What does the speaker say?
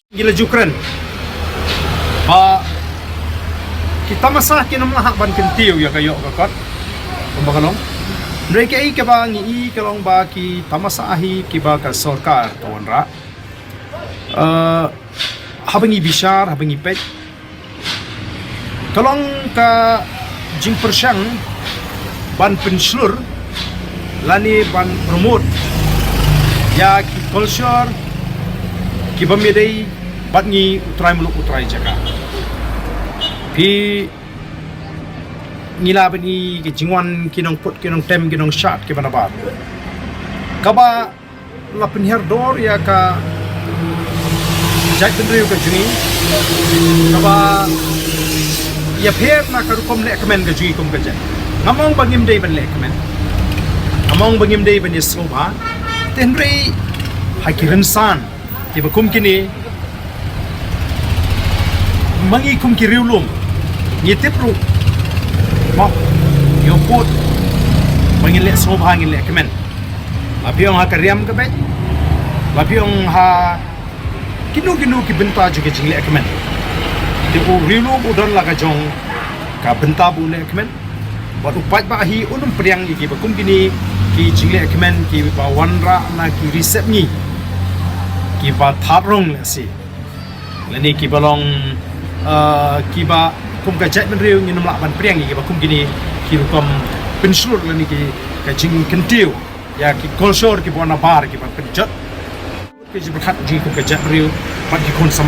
Gila jukran ba kita masalah kinam lahak ban kentiu ya kayo kakot pembakalong mereka i kaba ngi kalong ba ki tamasahi kiba ka sarkar kawan ra habangi bishar habangi pet kalong ka jing persyang ban penslur lani ban promote ya ki culture ki bamedai batngi utrai muluk utrai jaga pi ngila bani ki jingwan kinong put kinong tem kinong shot ki bana ba kaba la penher dor ya ka jai tendri ka juni kaba ya pher na ka rukom le kamen ka jui kom ka jai ngamong bangim dei ban le kamen ngamong bangim dei ban yesloba tendri hakiran san ki bakum kini mangi kum ki riulum ngitip ru mo yo put mangi le sobha ngi le kemen lapiong ha kariam ka bet lapiong ha kinu ki benta juga jing le kemen ti u riulum udon la ka jong ka benta bu le kemen bat upat ba hi unum priang gi bakum kini ki jing le kemen ki ba wanra na ki resep ni ki ba tharong le si lani ki balong kiba kum ka jai men riu nginum lak ban priang ki ba kum gini ki rukom penslur lani ki ka jing kentiu ya ki culture ki bona bar ki ba penjat ki jibat ji kum ka jai riu ban ki kon sam